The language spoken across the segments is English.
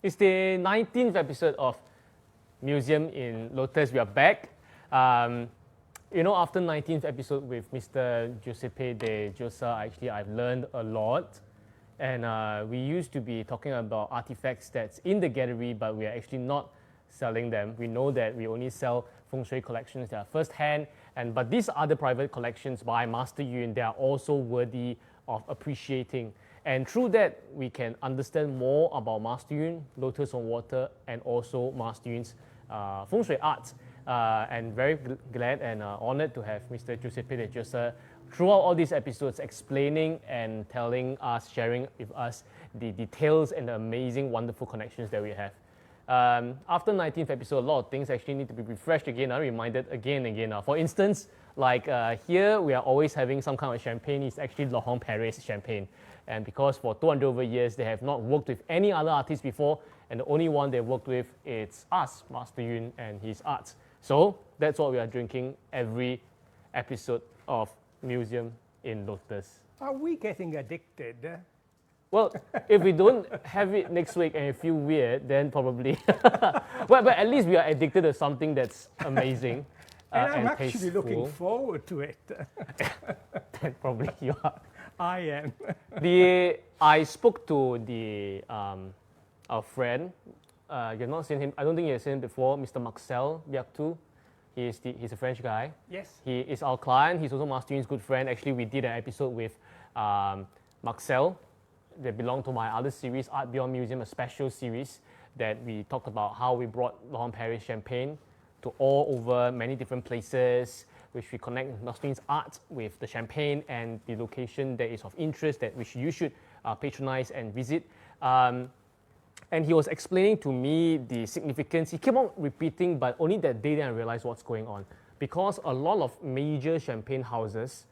It's the 19th episode of Museum in Lotus. We are back. After 19th episode with Mr. Giuseppe de Giosa, actually I've learned a lot. And we used to be talking about artifacts that's in the gallery, but we are actually not selling them. We know that we only sell fengshui collections that are first-hand, but these other private collections by Master Yun, they are also worthy of appreciating. And through that, we can understand more about Master Yun, Lotus on Water, and also Master Yun's feng shui arts. And very glad and honored to have Mr. Giuseppe de Giosa throughout all these episodes explaining and telling us, sharing with us the details and the amazing, wonderful connections that we have. After 19th episode, a lot of things actually need to be refreshed again, reminded again and again. For instance, like here, we are always having some kind of champagne. It's actually Laurent-Perrier's champagne. And because for 200 over years, they have not worked with any other artist before, and the only one they worked with is us, Master Yun and his arts. So that's what we are drinking every episode of Museum in Lotus. Are we getting addicted? Well, if we don't have it next week and you feel weird, then probably. But at least we are addicted to something that's amazing. And I'm tasteful. actually looking forward to it. Then probably you are. I am. I spoke to our friend. You've not seen him. I don't think you've seen him before. Mr. Marcel Biaktu. He's a French guy. Yes. He is our client. He's also Master Yun's good friend. Actually, we did an episode with Marcel. They belong to my other series, Art Beyond Museum, a special series that we talked about how we brought Laurent-Perrier champagne to all over many different places, which we connect Master Yun's art with the champagne and the location that is of interest that which you should patronize and visit. And he was explaining to me the significance. He kept on repeating, but only that day then I realized what's going on. Because a lot of major champagne houses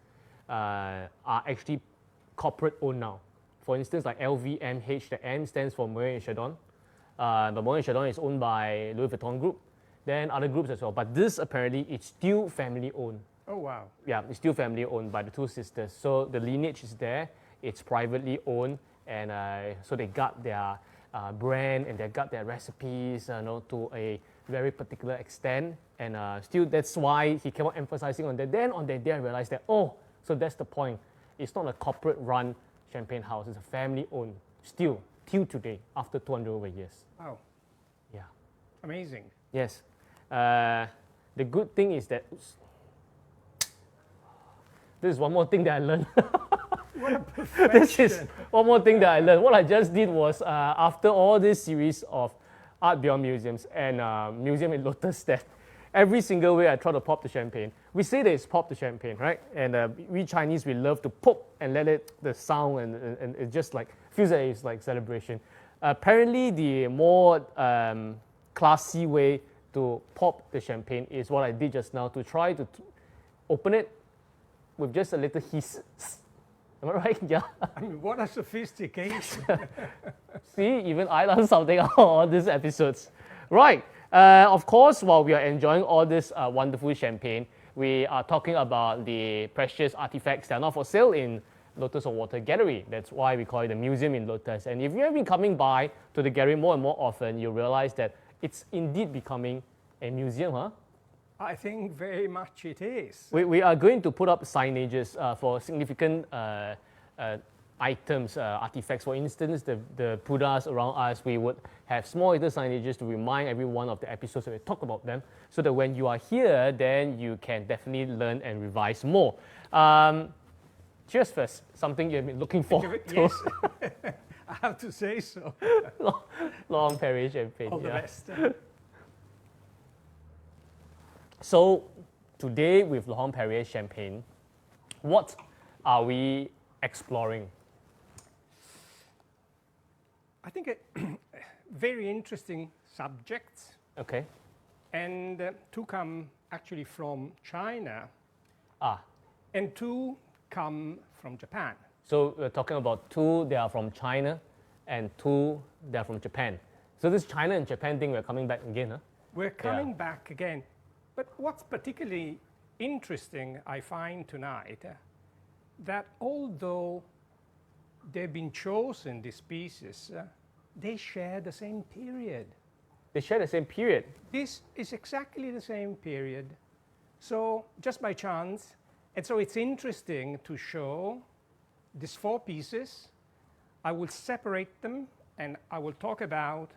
are actually corporate owned now. For instance, like LVMH, the M stands for Moet & Chandon. But Moet & Chandon is owned by Louis Vuitton Group. Then other groups as well. But this apparently is still family owned. Oh, wow. Yeah, it's still family owned by the two sisters. So the lineage is there. It's privately owned. And so they got their brand and they got their recipes to a very particular extent. And still, that's why he kept on emphasizing on that. Then on that day, I realized that, so that's the point. It's not a corporate run champagne house. It's a family owned still till today after 200 over years. Wow. Yeah. Amazing. Yes. The good thing is that this is one more thing that I learned. What a perfection. This is one more thing that I learned. What I just did was after all this series of Art Beyond Museums and Museum in Lotus, that every single way I try to pop the champagne. We say that it's pop the champagne, right? And we Chinese, we love to pop and let the sound and it just like feels like it's like celebration. Apparently, the more classy way to pop the champagne is what I did just now, to try to open it with just a little hiss. Am I right? Yeah. I mean, what a sophistication. See, even I learned something out of all these episodes. Right. Of course, while we are enjoying all this wonderful champagne, we are talking about the precious artifacts that are not for sale in Lotus on Water Gallery. That's why we call it the Museum in Lotus. And if you have been coming by to the gallery more and more often, you realize that it's indeed becoming a museum, huh? I think very much it is. We are going to put up signages for significant items, artifacts. For instance, the Buddhas around us, we would have small little signages to remind everyone of the episodes that we talk about them, so that when you are here, then you can definitely learn and revise more. Cheers first, something you've been looking forward to. Yes, I have to say so. Laurent-Perrier champagne. All the best. So today with Laurent-Perrier champagne, what are we exploring? I think a very interesting subject. Okay. And two come actually from China. Ah. And two come from Japan. So we're talking about two that are from China and two that are from Japan. So this China and Japan thing, we're coming back again, huh? We're coming back again. But what's particularly interesting, I find tonight, that although they've been chosen, these pieces, they share the same period. They share the same period. This is exactly the same period. So just by chance, and so it's interesting to show these 4 pieces. I will separate them and I will talk about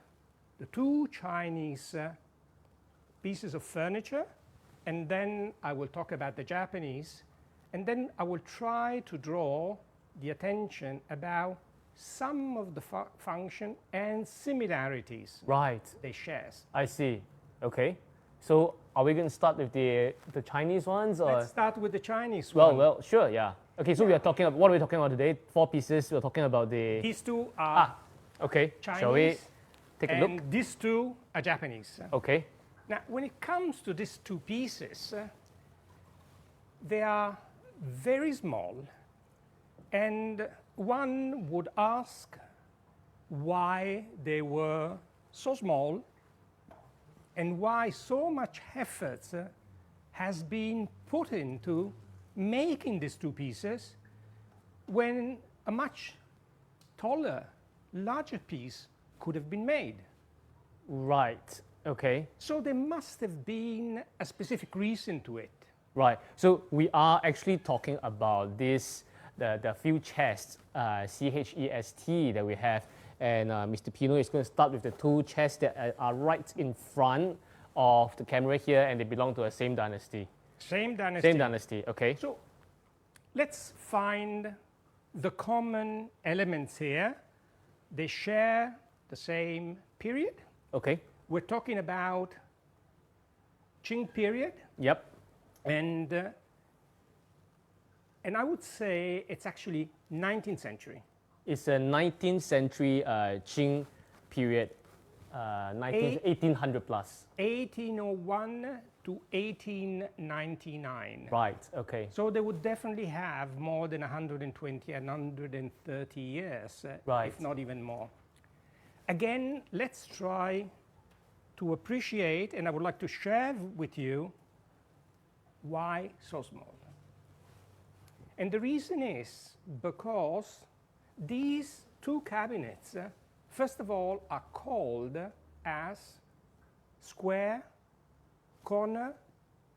the 2 Chinese pieces of furniture, and then I will talk about the Japanese, and then I will try to draw the attention about some of the function and similarities Right. they share. I see. Okay. So are we going to start with the Chinese ones, or? Let's start with the Chinese one. Well, sure, yeah. Okay, so we are talking about, what are we talking about today? 4 pieces. We're talking about the. These 2 are Okay. Chinese, Shall we take a look? and these 2 are Japanese. Okay. Now, when it comes to these 2 pieces, they are very small, and one would ask why they were so small and why so much effort has been put into making these 2 pieces when a much taller, larger piece could have been made. Right. Okay. So there must have been a specific reason to it. Right. So we are actually talking about this, the few chests, CHEST, that we have. And Mr. Pino is going to start with the 2 chests that are right in front of the camera here, and they belong to the same dynasty. Same dynasty. Same dynasty, okay. So let's find the common elements here. They share the same period. Okay. We're talking about Qing period, Yep. and I would say it's actually 19th century. It's a 19th century Qing period, 1800 plus. 1801 to 1899. Right, okay. So they would definitely have more than 120 and 130 years, Right. if not even more. Again, let's try to appreciate, and I would like to share with you why so small. And the reason is because these 2 cabinets, first of all, are called as square corner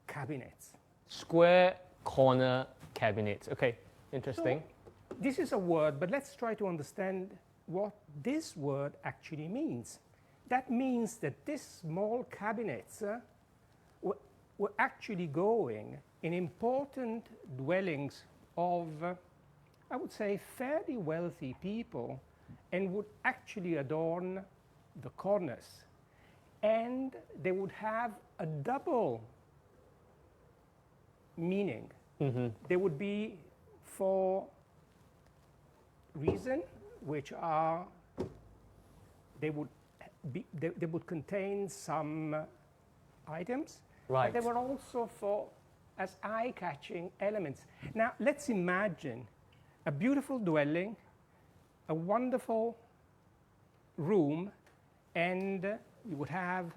cabinets. Square corner cabinets. Okay, interesting. So, this is a word, but let's try to understand what this word actually means. That means that these small cabinets were actually going in important dwellings of, I would say, fairly wealthy people, and would actually adorn the corners. And they would have a double meaning. They would be for reason, which are they would contain some items, Right. but they were also for as eye-catching elements. Now let's imagine a beautiful dwelling, a wonderful room, and you would have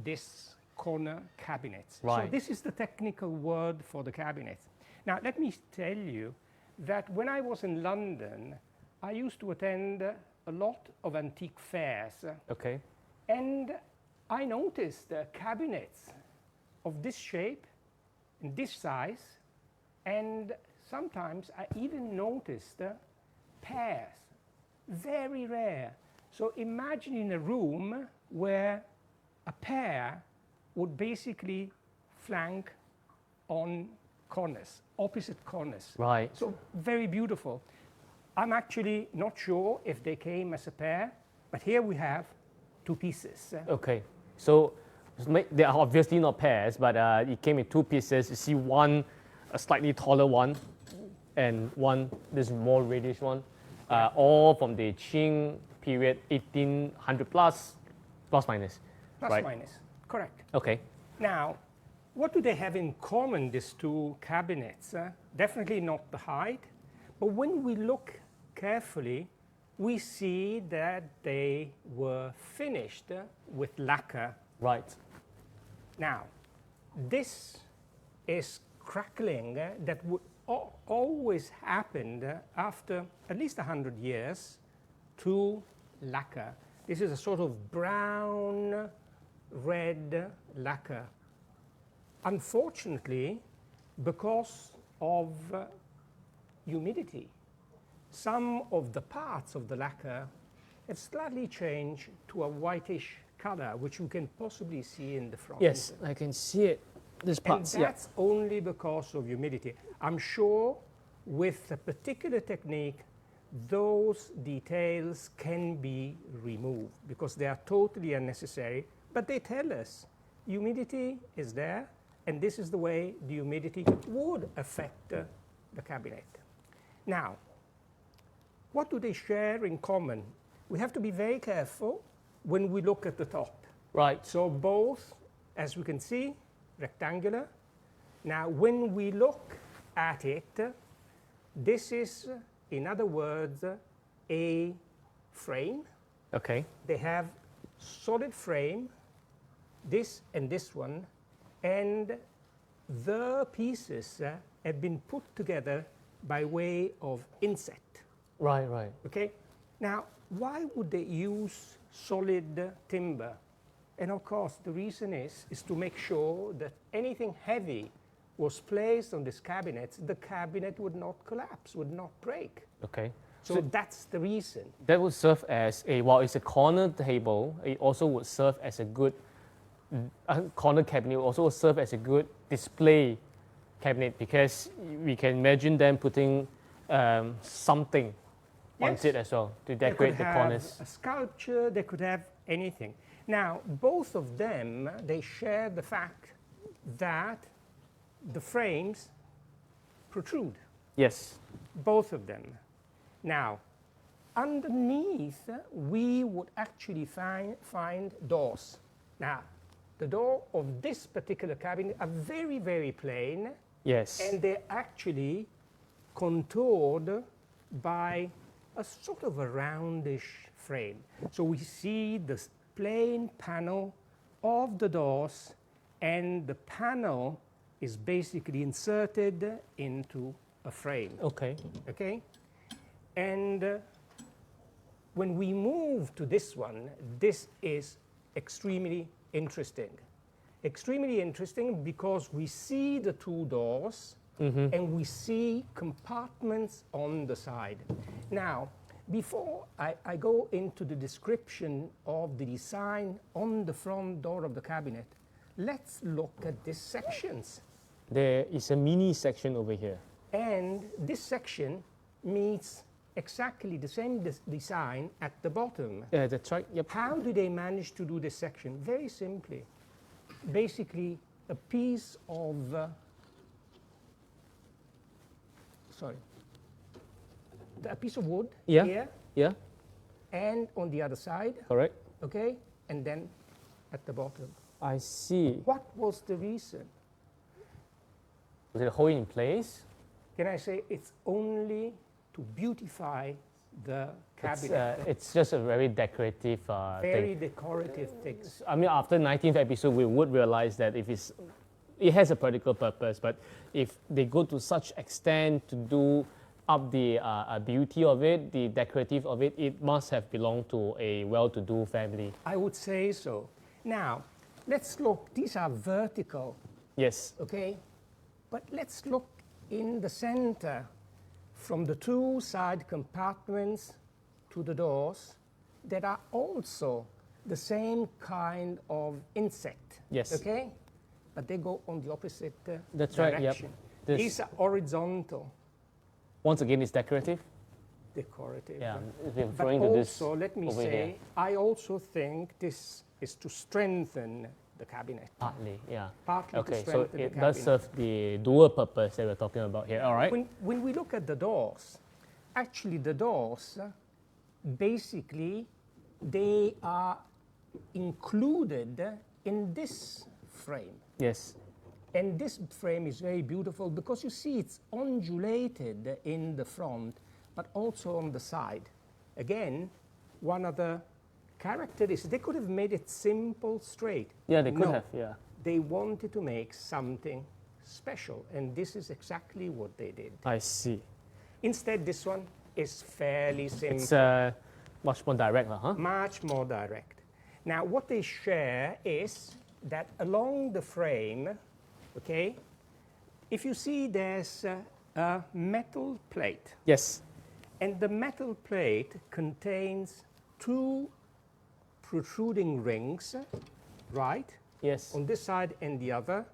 this corner cabinets. Right. So this is the technical word for the cabinets. Now let me tell you that when I was in London, I used to attend a lot of antique fairs. Okay. And I noticed cabinets of this shape and this size, and sometimes I even noticed pairs, very rare. So imagine in a room where a pair would basically flank on corners, opposite corners. Right. So very beautiful. I'm actually not sure if they came as a pair, but here we have 2 pieces. Okay. So they are obviously not pairs, but it came in 2 pieces. You see one, a slightly taller one, and one, this more reddish one, all from the Qing period, 1800 plus minus. Plus right? minus, correct. Okay. Now, what do they have in common, these 2 cabinets? Definitely not the height, but when we look carefully, we see that they were finished with lacquer. Right. Now, this is crackling that would always happen after at least 100 years to lacquer. This is a sort of brown red lacquer. Unfortunately, because of humidity, some of the parts of the lacquer have slightly changed to a whitish color, which you can possibly see in the front. Yes, I can see it. This part, And that's only because of humidity. I'm sure with a particular technique, those details can be removed because they are totally unnecessary. But they tell us humidity is there, and this is the way the humidity would affect the cabinet. Now, what do they share in common? We have to be very careful when we look at the top. Right. So both, as we can see, rectangular. Now, when we look at it, this is, in other words, a frame. Okay. They have solid frame, this and this one, and the pieces have been put together by way of inset. Right, right. Okay? Now, why would they use solid timber? And of course, the reason is to make sure that anything heavy was placed on this cabinet, the cabinet would not collapse, would not break. Okay. So that's the reason. That would serve as a, while it's a corner table, it also would serve as a good corner cabinet, would also serve as a good display cabinet because we can imagine them putting something on it as well to decorate the corners. A sculpture, they could have anything. Now, both of them, they share the fact that the frames protrude. Yes. Both of them. Now, underneath, we would actually find doors. Now, the door of this particular cabinet are very, very plain. Yes. And they're actually contoured by a sort of a roundish frame. So we see the plain panel of the doors, and the panel is basically inserted into a frame. Okay. Okay? And when we move to this one, this is extremely interesting. Extremely interesting because we see the two doors and we see compartments on the side. Now, before I go into the description of the design on the front door of the cabinet, let's look at these sections. There is a mini section over here. And this section meets exactly the same design at the bottom. Yeah, that's right. Yep. How do they manage to do this section? Very simply. Basically, a piece of, a piece of wood here, Yeah. and on the other side, Correct. okay, and then at the bottom. I see. What was the reason? Was it a hole in place? Can I say it's only to beautify the cabinet? It's just a very decorative Very thing. decorative things. I mean, after 19th episode, we would realize that if it has a practical purpose, but if they go to such extent to do up the beauty of it, the decorative of it, it must have belonged to a well-to-do family. I would say so. Now, let's look. These are vertical. Yes. Okay? But let's look in the center from the two side compartments to the doors that are also the same kind of inset. Yes. Okay? But they go on the opposite That's direction. right, yep. These are horizontal. Once again, it's decorative. Decorative. Yeah, we're But referring to this also, let me over say, here. I also think this is to strengthen the cabinet. Partly, yeah. Partly to Okay, so strengthen the it cabinet. does serve the dual purpose that we're talking about here. All right. When we look at the doors, actually the doors, basically, they are included in this frame. Yes. And this frame is very beautiful because you see it's undulated in the front, but also on the side. Again, one of the characteristics, they could have made it simple, straight. Yeah, they could No, have, yeah. They wanted to make something special, and this is exactly what they did. I see. Instead, this one is fairly simple. It's Much more direct, huh? Much more direct. Now, what they share is that along the frame, okay, if you see there's a metal plate, Yes. and the metal plate contains two protruding rings, right, Yes. on this side and the other,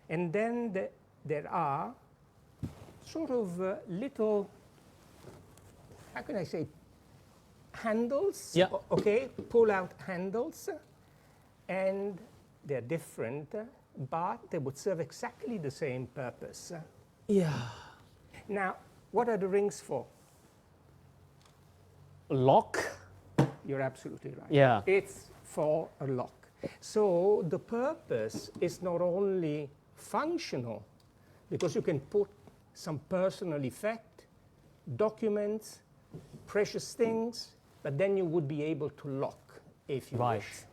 and then there are sort of little, how can I say, handles, Yeah. okay, pull-out handles, and they're different, but they would serve exactly the same purpose. Yeah. Now, what are the rings for? Lock. You're absolutely right. Yeah. It's for a lock. So the purpose is not only functional, because you can put some personal effect, documents, precious things, but then you would be able to lock if you Right. wish.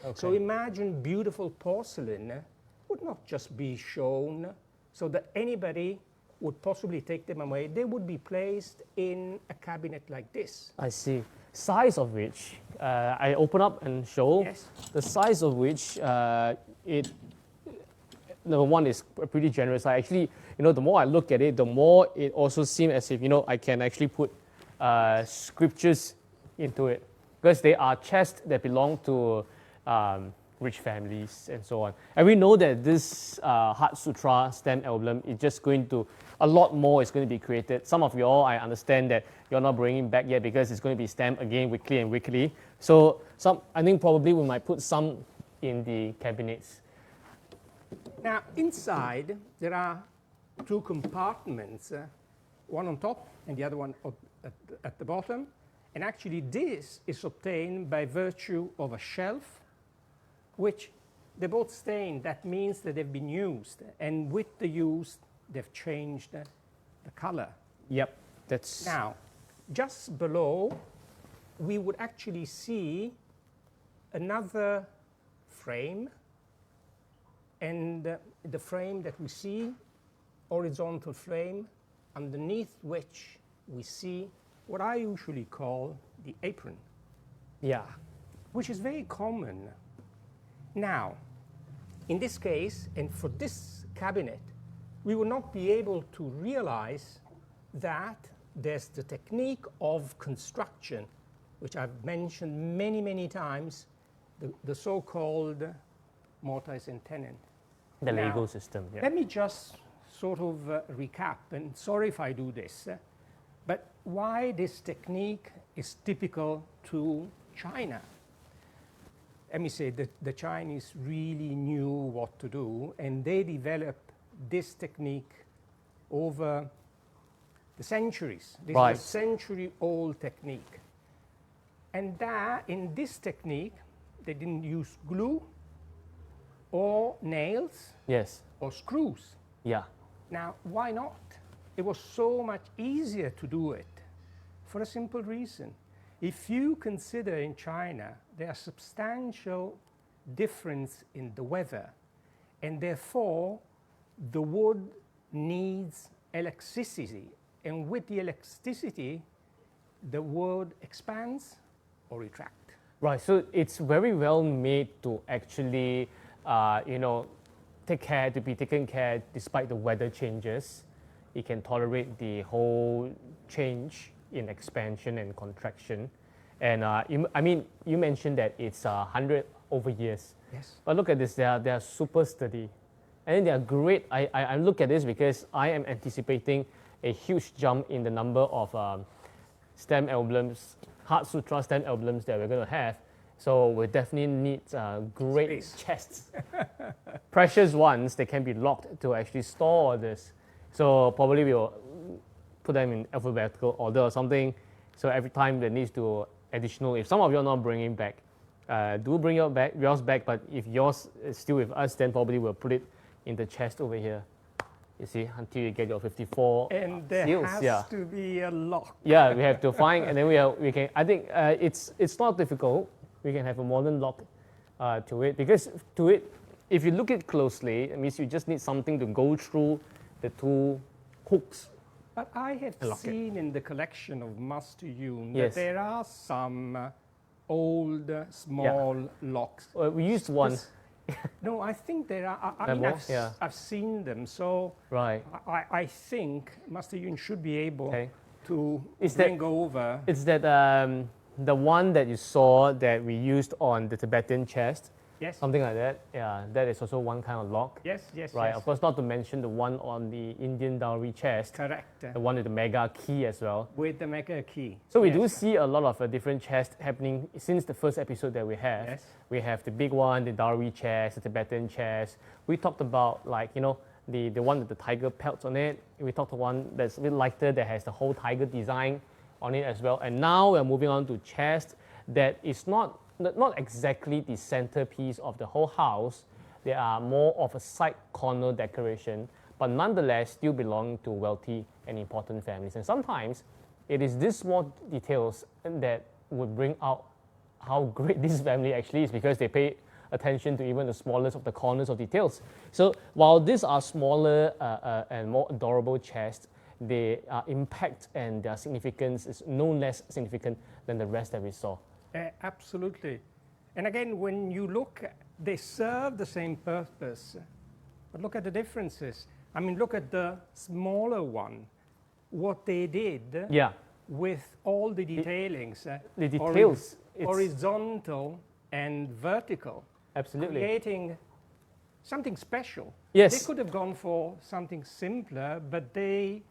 Okay. So imagine beautiful porcelain would not just be shown so that anybody would possibly take them away. They would be placed in a cabinet like this. I see. Size of which, I open up and show. Yes. The size of which, number one is pretty generous. I actually, the more I look at it, the more it also seems as if, I can actually put scriptures into it. Because they are chests that belong to rich families and so on. And we know that this Heart Sutra stamp album is just going to, a lot more is going to be created. Some of you all, I understand that you're not bringing back yet because it's going to be stamped again weekly and weekly. So I think probably we might put some in the cabinets. Now, inside, there are two compartments, one on top and the other one at the bottom. And actually, this is obtained by virtue of a shelf, which they're both stained. That means that they've been used. And with the use, they've changed the color. Yep, that's... Now, just below, we would actually see another frame. And the frame that we see, horizontal frame, underneath which we see what I usually call the apron. Yeah. Which is very common. Now, in this case, and for this cabinet, we will not be able to realize that there's the technique of construction, which I've mentioned many, many times, the so-called mortise and tenon. The Now, Lego system, yeah. Let me just sort of recap, and sorry if I do this, but why this technique is typical to China. Let me say that the Chinese really knew what to do, and they developed this technique over the centuries. This Right. is a century-old technique. And that, in this technique, they didn't use glue or nails Yes. or screws. Yeah. Now, why not? It was so much easier to do it for a simple reason. If you consider in China, there are substantial difference in the weather, and therefore the wood needs electricity. And with the electricity, the wood expands or retract. Right, so it's very well made to actually, to be taken care despite the weather changes. It can tolerate the whole change in expansion and contraction. And you mentioned that it's 100 over years. Yes. But look at this, they are super sturdy. And then they are great. I look at this because I am anticipating a huge jump in the number of stamp albums, Heart Sutra stamp albums that we're going to have. So we definitely need great Space. chests. Precious ones, they can be locked to actually store all this. So probably we'll put them in alphabetical order or something. So every time there needs to additional, if some of you are not bringing back, do bring yours back, but if yours is still with us, then probably we'll put it in the chest over here. You see, until you get your 54 And there seals. has Yeah. to be a lock. Yeah, we have to find, and then we can. I think it's not difficult. We can have a modern lock to it, because to it, if you look at it closely, it means you just need something to go through the two hooks But I have locket. seen in the collection of Master Yun Yes. that there are some old, small locks. We used one. This- no, I think there are. I There mean, are more? Yeah. I've seen them, so Right. I think Master Yun should be able Okay. to Is that- bring over. It's that the one that you saw that we used on the Tibetan chest, Yes, something like that. Yeah, that is also one kind of lock. yes, yes, Right. yes. Of course, not to mention the one on the Indian dowry chest, Correct. the one with the mega key as well. With the mega key. So we Yes. do see a lot of different chests happening since the first episode that we have. Yes. We have the big one, the dowry chest, the Tibetan chest. We talked about the one with the tiger pelts on it. We talked about one that's a bit lighter that has the whole tiger design on it as well. And now we're moving on to chest that is not exactly the centerpiece of the whole house. They are more of a side corner decoration, but nonetheless still belong to wealthy and important families. And sometimes it is these small details that would bring out how great this family actually is, because they pay attention to even the smallest of the corners of details. So while these are smaller and more adorable chests, their impact and their significance is no less significant than the rest that we saw. Absolutely. And again, when you look, they serve the same purpose, but look at the differences. I mean, look at the smaller one, what they did Yeah, with all the detailings. the details. It's Horizontal and vertical, absolutely. creating something special. Yes. They could have gone for something simpler, but the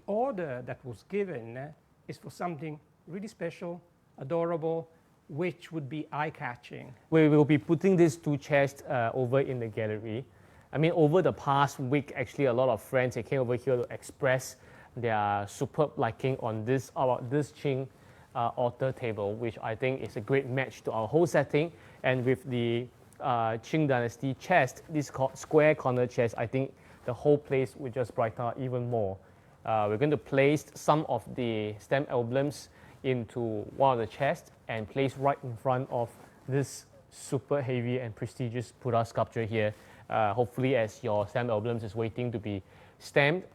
order that was given is for something really special, adorable, which would be eye-catching. We will be putting these two chests over in the gallery. I mean, over the past week, actually, a lot of friends, they came over here to express their superb liking on this Qing altar table, which I think is a great match to our whole setting. And with the Qing Dynasty chest, this square corner chest, I think the whole place will just brighten up even more. We're going to place some of the stamp emblems into one of the chests and place right in front of this super heavy and prestigious Buddha sculpture here. Hopefully, as your stamp emblems is waiting to be stamped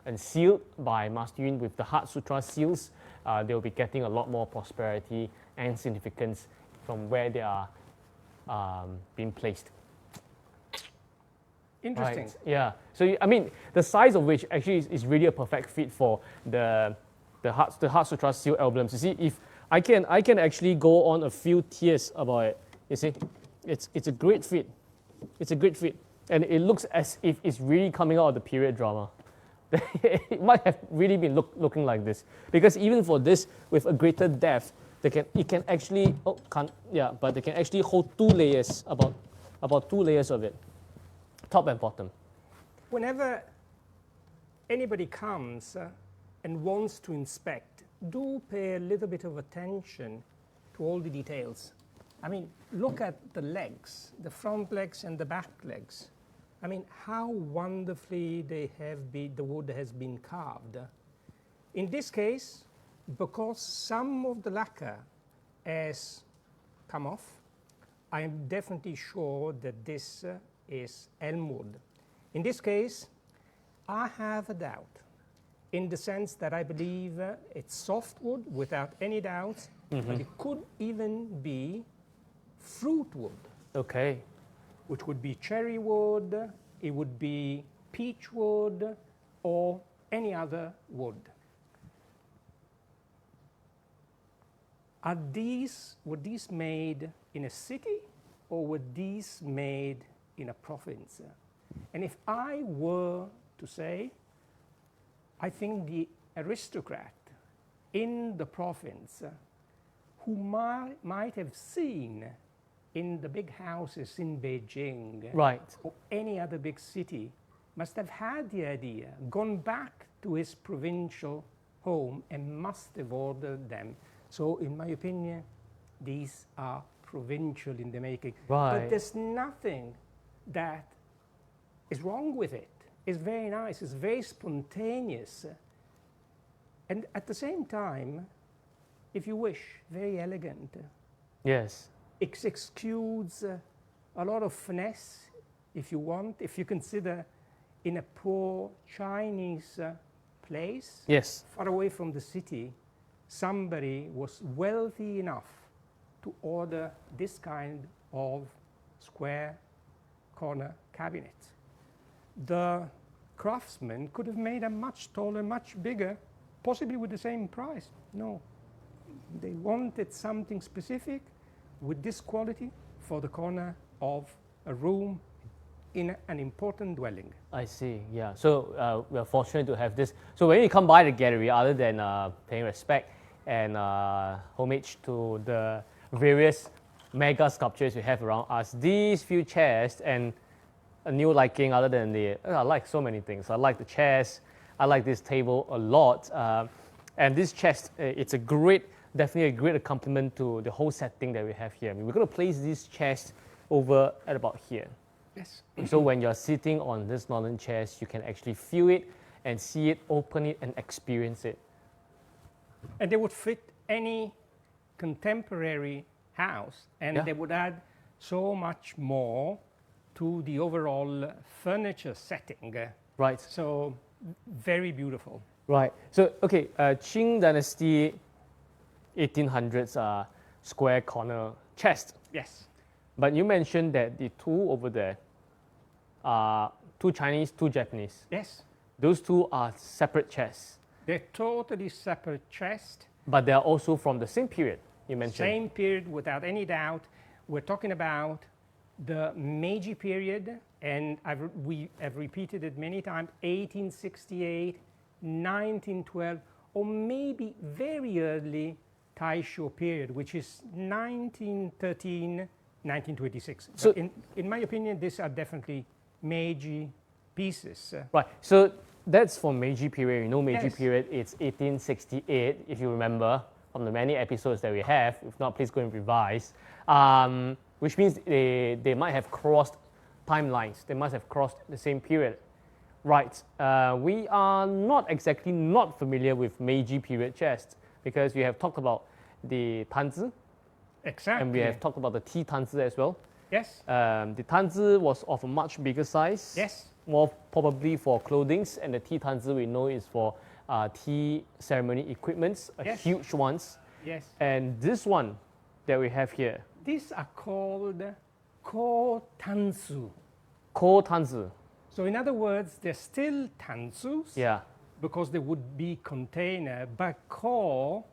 and sealed by Master Yun with the Heart Sutra seals, they'll be getting a lot more prosperity and significance from where they are being placed. Interesting. Right. Yeah. So I mean, the size of which actually is really a perfect fit for the Heart Sutra seal emblems. You see, if I can actually go on a few tiers about it. You see, it's a great fit. It's a great fit, and it looks as if it's really coming out of the period drama. It might have really been looking like this, because even for this with a greater depth, they can actually hold two layers, about 2 layers of it, top and bottom. Whenever anybody comes and wants to inspect, do pay a little bit of attention to all the details. I mean, look at the legs, the front legs and the back legs. I mean, how wonderfully the wood has been carved. In this case, because some of the lacquer has come off, I'm definitely sure that this is elm wood. In this case, I have a doubt, in the sense that I believe it's softwood without any doubts, but it could even be fruit wood. Okay. Which would be cherry wood, it would be peach wood, or any other wood. Were these made in a city, or were these made in a province? And if I were to say, I think the aristocrat in the province who might have seen in the big houses in Beijing, Right. or any other big city, must have had the idea, gone back to his provincial home, and must have ordered them. So in my opinion, these are provincial in the making. Right. But there's nothing that is wrong with it. It's very nice, it's very spontaneous. And at the same time, if you wish, very elegant. Yes. It exudes a lot of finesse, if you want. If you consider in a poor Chinese place, Yes. far away from the city, somebody was wealthy enough to order this kind of square corner cabinet. The craftsman could have made a much taller, much bigger, possibly with the same price. No, they wanted something specific with this quality for the corner of a room in an important dwelling. I see, yeah. So we're fortunate to have this. So when you come by the gallery, other than paying respect and homage to the various mega sculptures we have around us, these few chairs and a new liking other than I like so many things. I like the chairs, I like this table a lot. And this chest, it's definitely a great accompaniment to the whole setting that we have here. I mean, we're going to place these chairs over at about here. Yes. So when you're sitting on this northern chairs, you can actually feel it and see it, open it and experience it. And they would fit any contemporary house, and Yeah. they would add so much more to the overall furniture setting. Right. So very beautiful. Right. So, okay, Qing Dynasty 1800s square corner chest. Yes. But you mentioned that the two over there are two Chinese, two Japanese. Yes. Those two are separate chests, They're totally separate chest. but they are also from the same period you mentioned. Same period, without any doubt. We're talking about the Meiji period, and we have repeated it many times, 1868, 1912, or maybe very early Taisho period, which is 1913, 1926. So- But in my opinion, these are definitely Meiji pieces. Right. So that's for Meiji period. You know Meiji Yes. period, it's 1868, if you remember from the many episodes that we have. If not, please go and revise. Which means they might have crossed timelines. They must have crossed the same period. Right. We are not exactly not familiar with Meiji period chests because we have talked about the tanzi Exactly. and we have talked about the tea tanzi as well. Yes. The tanzi was of a much bigger size. Yes. More probably for clothings, and the tea tanzi we know is for tea ceremony equipments, Yes. huge ones. Yes. And this one that we have here, These are called ko tansu. ko tanzi. So in other words, they're still tansus Yeah. because they would be container, but ko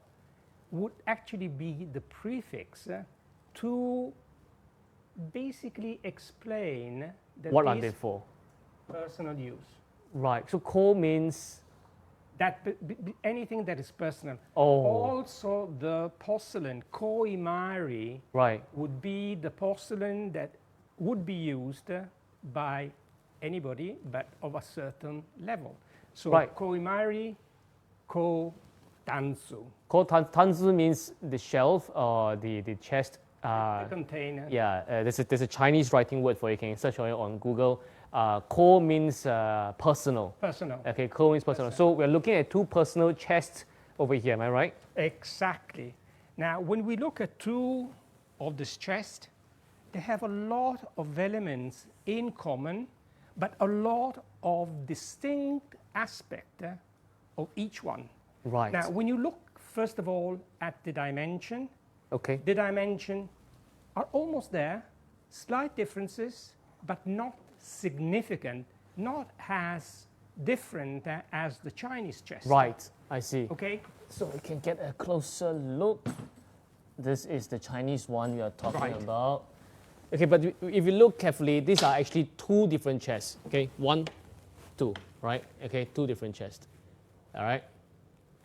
would actually be the prefix to basically explain that What are these they for? personal use. Right. So ko means That anything that is personal. oh Also, the porcelain koimari right. would be the porcelain that would be used by anybody, but of a certain level. So Right. koimari, ko tansu, Ko tanzi means the shelf or the chest. the container. Yeah. There's a Chinese writing word for it. You can search on it on Google. Ko means personal. Personal. Okay, ko means personal. So we're looking at two personal chests over here, am I right? Exactly. Now, when we look at two of this chest, they have a lot of elements in common, but a lot of distinct aspect of each one. Right. Now, when you look, first of all, at the dimension, Okay. the dimension are almost there, slight differences, but not significant, not as different as the Chinese chest. Right, I see. Okay? So we can get a closer look. This is the Chinese one we are talking Right. about. Okay, but if you look carefully, these are actually two different chests. Okay, one, two, right? Okay, two different chests. All right?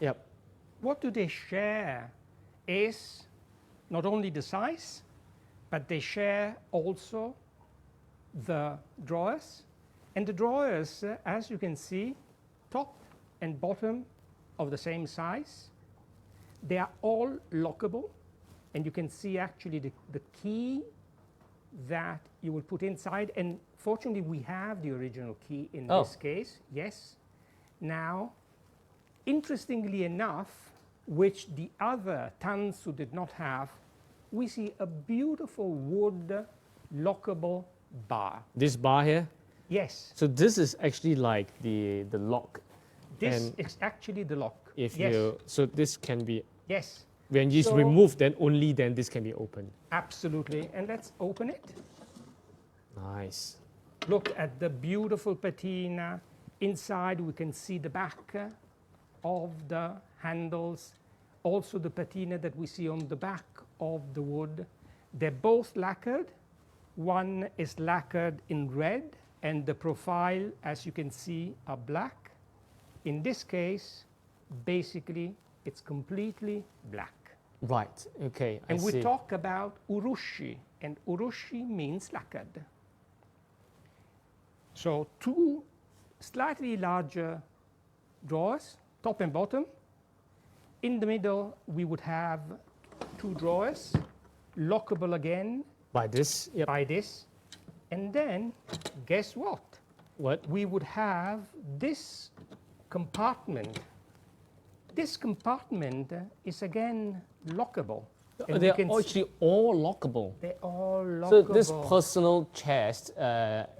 Yep. What do they share is not only the size, but they share also the drawers. And the drawers, as you can see, top and bottom of the same size. They are all lockable, and you can see actually the key that you will put inside. And fortunately, we have the original key in Oh. this case. Yes. Now, interestingly enough, which the other tansu did not have, we see a beautiful wood lockable bar. This bar here. Yes, So this is actually like the lock. This And is actually the lock. if Yes. so this can be, Yes, when you So- remove, then only then this can be opened. absolutely. And let's open it. Nice. Look at the beautiful patina. Inside we can see the back of the handles, also the patina that we see on the back of the wood. They're both lacquered. One is lacquered in red, and the profile, as you can see, are black. In this case, basically, it's completely black. Right, okay, And I we see. talk about urushi, and urushi means lacquered. So two slightly larger drawers, top and bottom. In the middle, we would have two drawers, lockable again By this, yep. by this. And then, guess what? What? We would have this compartment. This compartment is again lockable. And we They're can actually all lockable. they're all lockable. So this personal chest,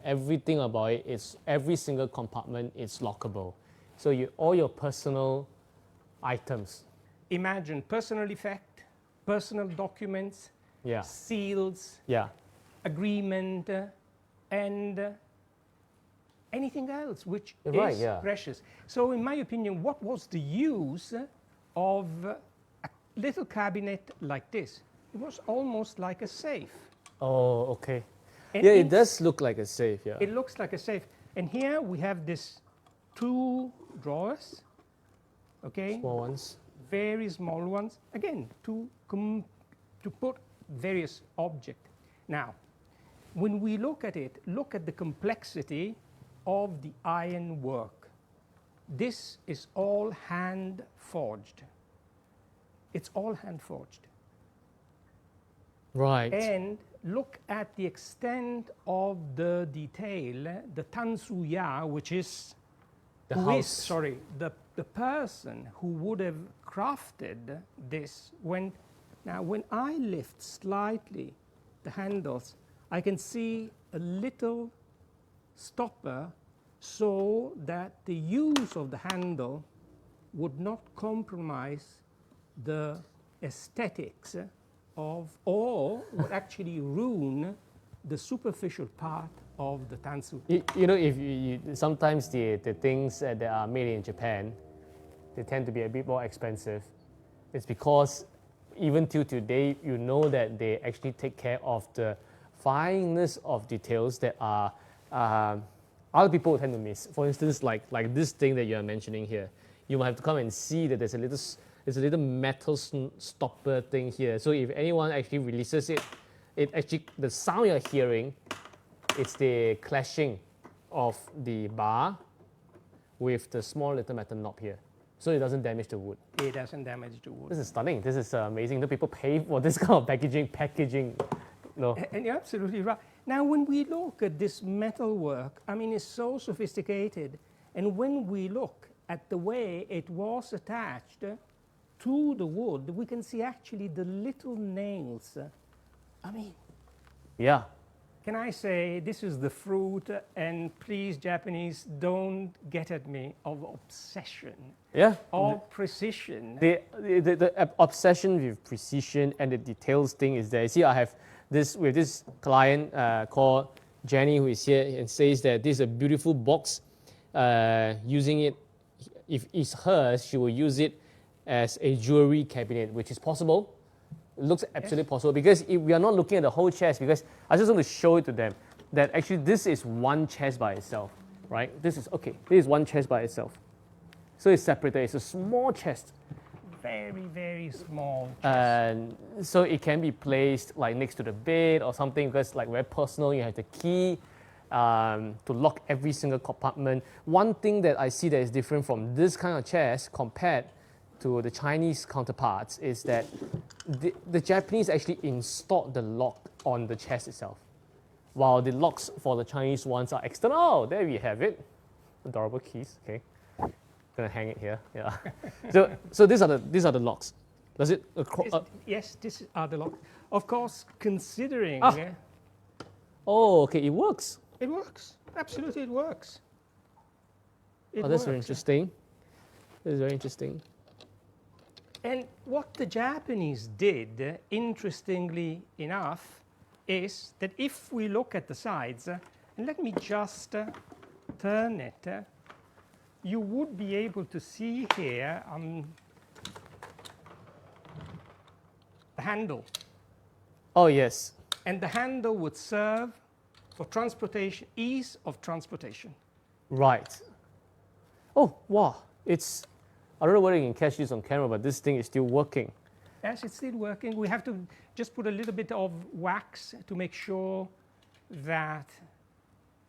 everything about it is, every single compartment is lockable. So all your personal items. Imagine personal effect, personal documents, Yeah, seals, yeah. agreement, and anything else which You're is right, yeah. precious. So in my opinion, what was the use of a little cabinet like this? It was almost like a safe. Oh, okay. And Yeah, in- it does look like a safe, yeah. It looks like a safe. And here we have this two drawers, okay? Small ones. Very small ones, again, to put various objects. Now, when we look at it, look at the complexity of the iron work. This is all hand forged. It's all hand forged. Right. And look at the extent of the detail, the tansuya, which is The who is, house. sorry, the person who would have crafted this. Now, when I lift slightly the handles, I can see a little stopper so that the use of the handle would not compromise the aesthetics of, or would actually ruin the superficial part of the tansu. You know, if sometimes the things that are made in Japan, they tend to be a bit more expensive. It's because even till today, you know that they actually take care of the fineness of details that are other people tend to miss. For instance, like this thing that you are mentioning here, you might have to come and see that there's a little metal stopper thing here. So if anyone actually releases it, the sound you're hearing, it's the clashing of the bar with the small little metal knob here. So it doesn't damage the wood. It doesn't damage the wood. This is stunning. This is amazing. The people pay for this kind of packaging. No. And you're absolutely right. Now, when we look at this metal work, I mean, it's so sophisticated. And when we look at the way it was attached to the wood, we can see actually the little nails. I mean, Yeah. can I say this is the fruit, and please, Japanese, don't get at me, of obsession, Yeah. of precision. The obsession with precision and the details thing is there. See, I have this with this client called Jenny, who is here, and says that this is a beautiful box. Using it, if it's hers, she will use it as a jewelry cabinet, which is possible. It looks absolutely possible because if we are not looking at the whole chest, because I just want to show it to them that actually this is one chest by itself, right? This is one chest by itself. So it's separated. It's a small chest. Very, very small. And so it can be placed like next to the bed or something because like very personal. You have the key to lock every single compartment. One thing that I see that is different from this kind of chest compared to the Chinese counterparts is that the Japanese actually installed the lock on the chest itself, while the locks for the Chinese ones are external. Oh, there we have it. Adorable keys. Okay, gonna hang it here. Yeah. so these are the locks. Does it? Yes, these are the locks. Of course, considering Oh, okay, it works. it works. Absolutely, it works. It Oh, that's works. very interesting. This is very interesting. And what the Japanese did, interestingly enough, is that if we look at the sides, and let me just turn it, you would be able to see here the handle. Oh, yes. And the handle would serve for transportation, ease of transportation. Right. Oh, wow. It's, I don't know whether you can catch this on camera, but this thing is still working. Yes, it's still working. We have to just put a little bit of wax to make sure that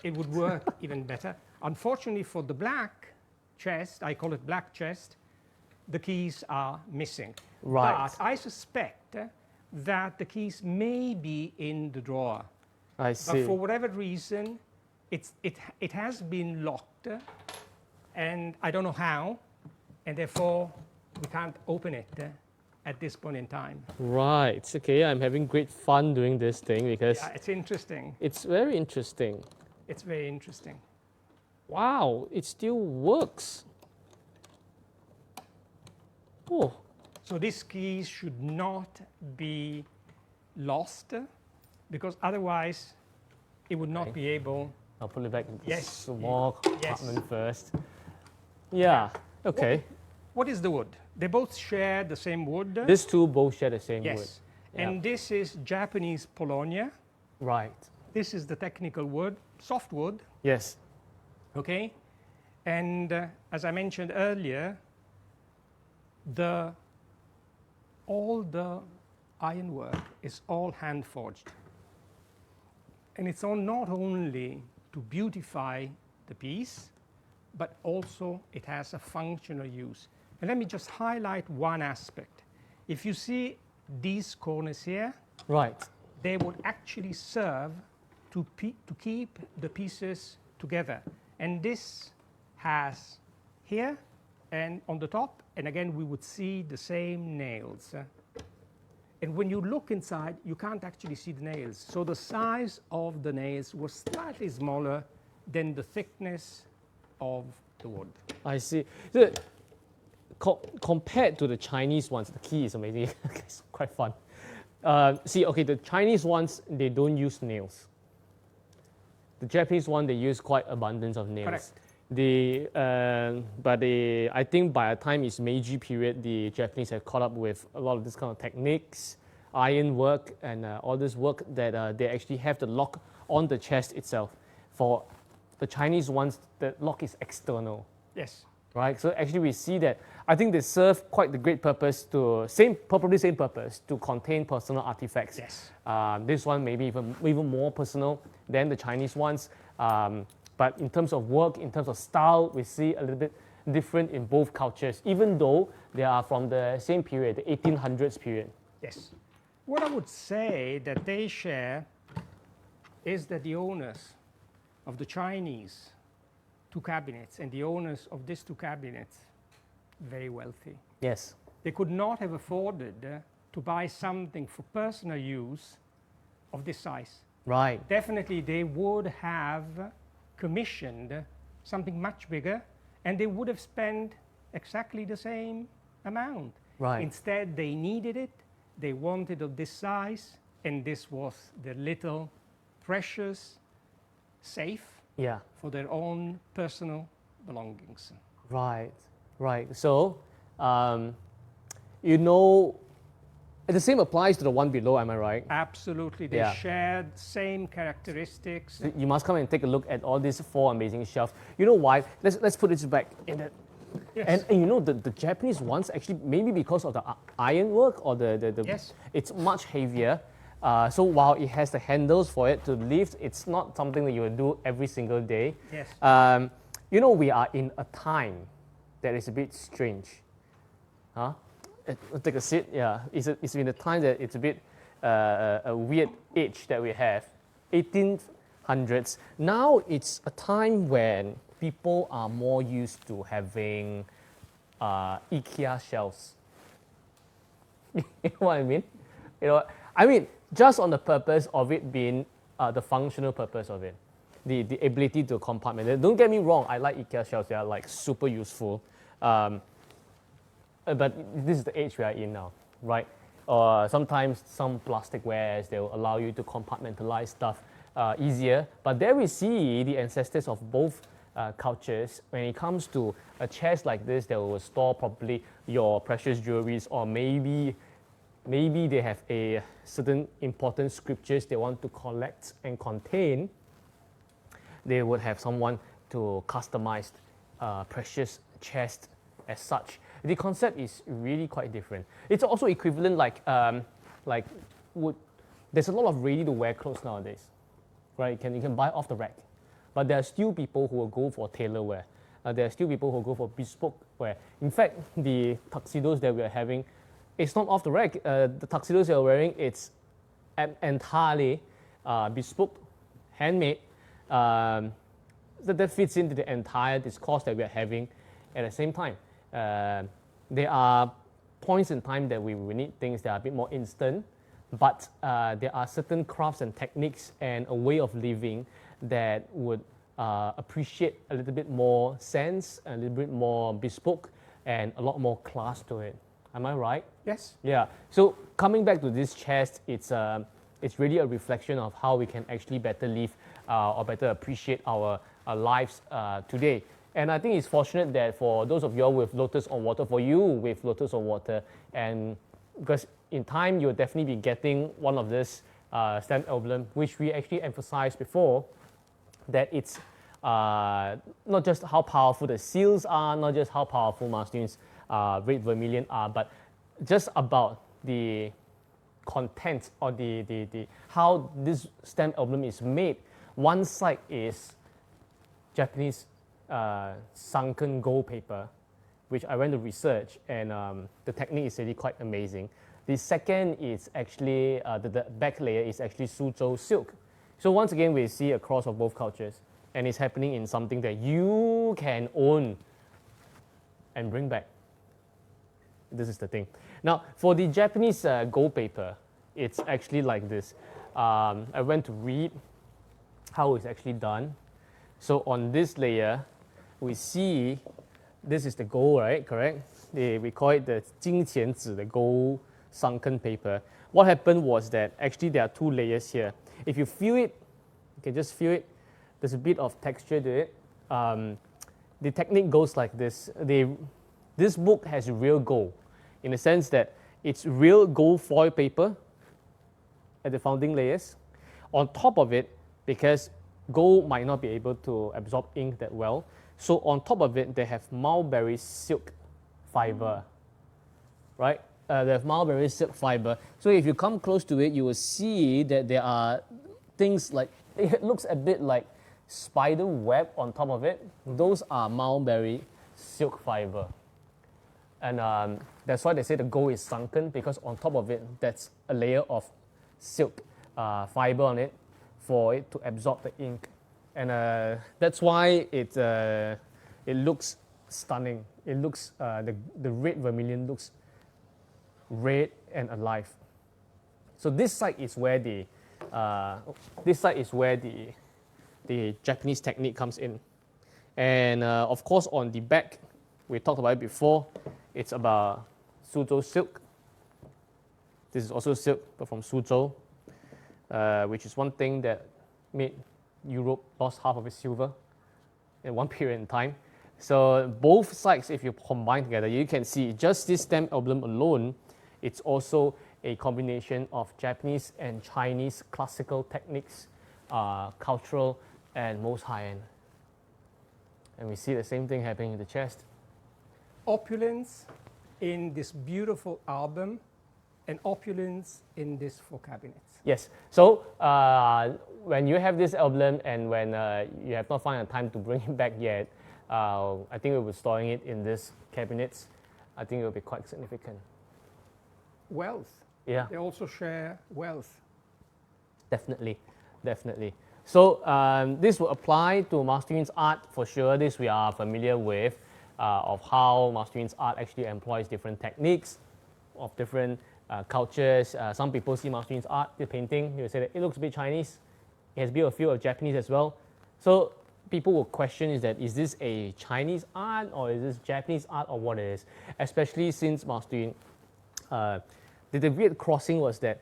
it would work even better. Unfortunately for the black chest, I call it black chest, the keys are missing. Right. But I suspect that the keys may be in the drawer. I see. But for whatever reason, it has been locked, and I don't know how, and therefore we can't open it at this point in time. Right. Okay, I'm having great fun doing this thing because Yeah, it's interesting. it's very interesting. It's very interesting. Wow, it still works. Oh, So these keys should not be lost, because otherwise it would not be able. I'll put it back in the Yes, small yes. compartment first. Yeah, okay. What is the wood? They both share the same wood. These two both share the same wood. Yes. Yeah. And this is Japanese Polonia. Right. This is the technical wood, soft wood. Yes. Okay. And as I mentioned earlier, all the ironwork is all hand forged. And it's not only to beautify the piece, but also it has a functional use. And let me just highlight one aspect. If you see these corners here, Right. they would actually serve to keep the pieces together. And this has here and on the top, and again we would see the same nails. And when you look inside, you can't actually see the nails. So the size of the nails was slightly smaller than the thickness of the wood. I see. So, compared to the Chinese ones, the key is amazing. It's quite fun. See, okay, the Chinese ones, they don't use nails. The Japanese one, they use quite abundance of nails. Correct. I think by the time it's Meiji period, the Japanese have caught up with a lot of this kind of techniques, iron work, and all this work that they actually have the lock on the chest itself. For the Chinese ones, the lock is external. Yes. Right, so actually we see that I think they serve quite the great purpose probably same purpose to contain personal artifacts. Yes. This one maybe even more personal than the Chinese ones. But in terms of work, in terms of style, we see a little bit different in both cultures, even though they are from the same period, the 1800s period. Yes. What I would say that they share is that the owners of the Chinese two cabinets and the owners of these two cabinets, very wealthy. Yes. They could not have afforded to buy something for personal use of this size. Right. Definitely they would have commissioned something much bigger, and they would have spent exactly the same amount. Right. Instead, they needed it, they wanted of this size, and this was their little precious safe Yeah. for their own personal belongings. Right. Right. So, you know, the same applies to the one below, am I right? Absolutely, they Yeah. shared same characteristics. You must come and take a look at all these four amazing shelves. You know why? Let's put this back in the. Yes. And you know the Japanese ones actually maybe because of the iron work or the Yes. it's much heavier. So while it has the handles for it to lift, it's not something that you will do every single day. Yes. You know, we are in a time that is a bit strange. Huh? Take a seat. Yeah, it's in a time that it's a bit a weird age that we have. 1800s. Now it's a time when people are more used to having IKEA shelves. You know what I mean? You know, I mean, just on the purpose of it being the functional purpose of it, the ability to compartment. Don't get me wrong, I like IKEA shelves. They are like super useful. but this is the age we are in now, right? Or sometimes some plastic wares, they will allow you to compartmentalize stuff easier. But there we see the ancestors of both cultures. When it comes to a chest like this, they will store probably your precious jewelries, or maybe they have a certain important scriptures they want to collect and contain. They would have someone to customize precious chest as such. The concept is really quite different. It's also equivalent there's a lot of ready-to-wear clothes nowadays, right? You can buy off the rack, but there are still people who will go for tailor wear. There are still people who go for bespoke wear. In fact, the tuxedos that we are having, it's not off the rack. The tuxedos you're wearing, it's entirely bespoke, handmade. That fits into the entire discourse that we are having at the same time. There are points in time that we need things that are a bit more instant, but there are certain crafts and techniques and a way of living that would appreciate a little bit more sense, a little bit more bespoke, and a lot more class to it. Am I right? Yes. Yeah. So coming back to this chest, it's really a reflection of how we can actually better live or better appreciate our lives today. And I think it's fortunate that for those of you with Lotus on Water, for you with Lotus on Water, and because in time you'll definitely be getting one of this stamp emblem, which we actually emphasized before, that it's not just how powerful the seals are, not just how powerful Master's red vermilion are, but just about the content or the how this stamp emblem is made. One side is Japanese sunken gold paper, which I went to research, and the technique is really quite amazing. The second is actually, the back layer is actually Suzhou silk. So once again, we see a cross of both cultures, and it's happening in something that you can own and bring back. This is the thing. Now, for the Japanese gold paper, it's actually like this. I went to read how it's actually done. So on this layer, we see this is the gold, right? Correct? We call it the 金钱纸, the gold sunken paper. What happened was that actually there are two layers here. If you feel it, you can just feel it. There's a bit of texture to it. The technique goes like this. This book has real gold, in the sense that it's real gold foil paper at the founding layers. On top of it, because gold might not be able to absorb ink that well, so on top of it, they have mulberry silk fiber, right? They have mulberry silk fiber. So if you come close to it, you will see that there are things like, it looks a bit like spider web on top of it. Those are mulberry silk fiber. And that's why they say the gold is sunken, because on top of it, that's a layer of silk fiber on it for it to absorb the ink. And that's why it looks stunning. It looks, the red vermilion looks red and alive. So this side is where the Japanese technique comes in. And of course, on the back, we talked about it before, it's about Suzhou silk. This is also silk, but from Suzhou, which is one thing that made Europe lost half of its silver in one period in time. So both sides, if you combine together, you can see just this stamp emblem alone, it's also a combination of Japanese and Chinese classical techniques, cultural and most high-end. And we see the same thing happening in the chest. Opulence in this beautiful album, and opulence in these 4 cabinets. Yes. So when you have this album and when you have not found a time to bring it back yet, I think we'll be storing it in these cabinets. I think it will be quite significant. Wealth. Yeah. They also share wealth. Definitely, definitely. So this will apply to Master's art for sure. This we are familiar with, of how Master's art actually employs different techniques of different cultures. Some people see Master's art, the painting, they will say that it looks a bit Chinese. It has a bit of feel of Japanese as well. So people will question is that, is this a Chinese art or is this Japanese art or what it is? Especially since Master Yun, the weird crossing was that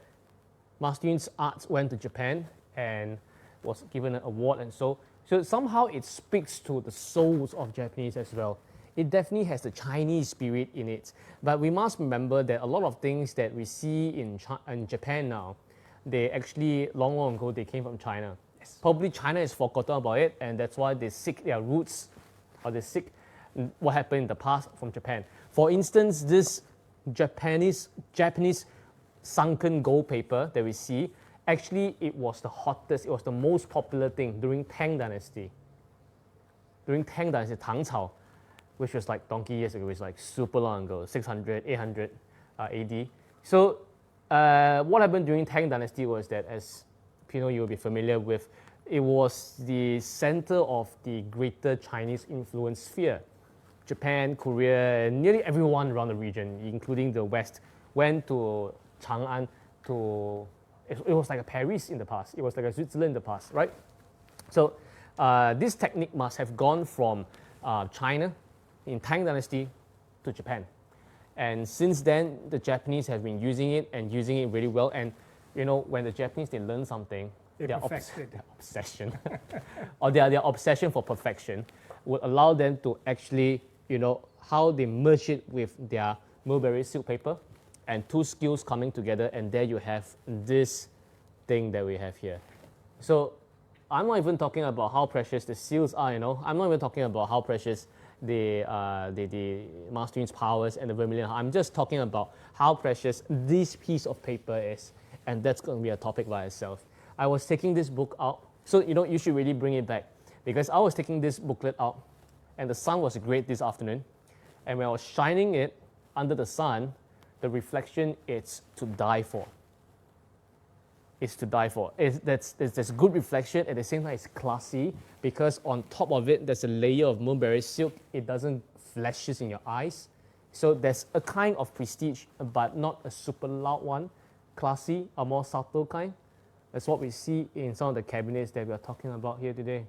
Master Yun's art went to Japan and was given an award, and so somehow it speaks to the souls of Japanese as well. It definitely has the Chinese spirit in it, but we must remember that a lot of things that we see in Japan now, they actually long ago they came from China. Yes. Probably China has forgotten about it, and that's why they seek their roots, or they seek what happened in the past from Japan. For instance, this Japanese sunken gold paper that we see, actually it was the hottest, it was the most popular thing during Tang Dynasty. During Tang Dynasty, Tang Cao, which was like donkey years ago, it was like super long ago, 600, 800 AD. So what happened during Tang Dynasty was that, as Pino you will be familiar with, it was the center of the greater Chinese influence sphere. Japan, Korea, and nearly everyone around the region, including the West, went to Chang'an to, it was like a Paris in the past, it was like a Switzerland in the past, right? So this technique must have gone from China in Tang Dynasty to Japan. And since then, the Japanese have been using it and using it really well. And you know, when the Japanese, they learn something, their obsession or their obsession for perfection would allow them to actually, you know, how they merge it with their mulberry silk paper and two skills coming together, and there you have this thing that we have here. So I'm not even talking about how precious the seals are, you know. I'm not even talking about how precious the Master Yun's powers and the vermilion. I'm just talking about how precious this piece of paper is, and that's going to be a topic by itself. I was taking this book out, so you know, you should really bring it back, because I was taking this booklet out, and the sun was great this afternoon, and when I was shining it under the sun, the reflection, it's to die for. It's to die for. There's good reflection, at the same time it's classy, because on top of it there's a layer of mulberry silk. It doesn't flashes in your eyes. So there's a kind of prestige, but not a super loud one. Classy, a more subtle kind. That's what we see in some of the cabinets that we are talking about here today.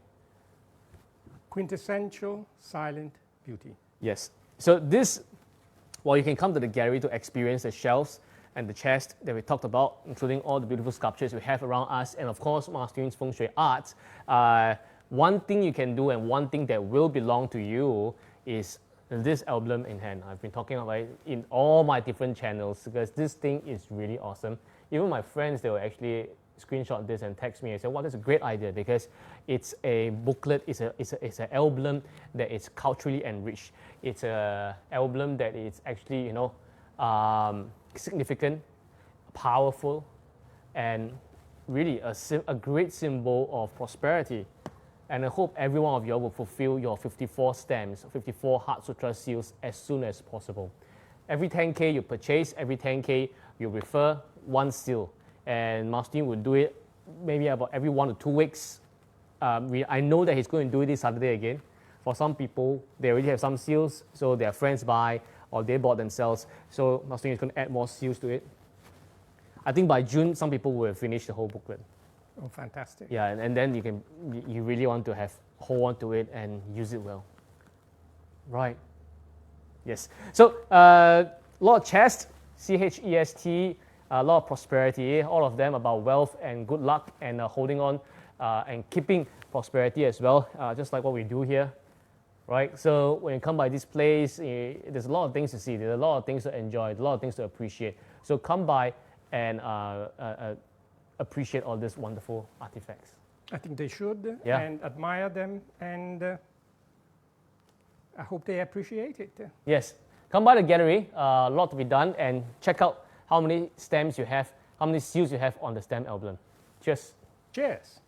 Quintessential silent beauty. Yes. So this, well, you can come to the gallery to experience the shelves and the chest that we talked about, including all the beautiful sculptures we have around us, and of course, Master Yun's Feng Shui art. One thing you can do, and one thing that will belong to you, is this album in hand. I've been talking about it in all my different channels, because this thing is really awesome. Even my friends, they will actually screenshot this and text me and say, "Wow, that's a great idea," because it's a booklet, it's an album that is culturally enriched. It's an album that is actually, you know, significant, powerful, and really a great symbol of prosperity. And I hope every one of you will fulfill your 54 stamps, 54 Heart Sutra seals as soon as possible. Every 10K you purchase, every 10K you refer one seal. And Master Yun will do it maybe about every 1 to 2 weeks. I know that he's going to do it this Saturday again. For some people, they already have some seals, so their friends buy, or they bought themselves. So Master Yun is going to add more seals to it. I think by June, some people will have finished the whole booklet. Oh, fantastic. Yeah, and then you really want to hold on to it and use it well. Right. Yes. So a lot of chest, CHEST, a lot of prosperity, all of them about wealth and good luck and holding on and keeping prosperity as well, just like what we do here. Right. So when you come by this place, there's a lot of things to see. There's a lot of things to enjoy. A lot of things to appreciate. So come by and appreciate all these wonderful artifacts. I think they should, Yeah. and admire them, and I hope they appreciate it. Yes. Come by the gallery. A lot to be done, and check out how many stamps you have, how many seals you have on the stamp album. Cheers. Cheers.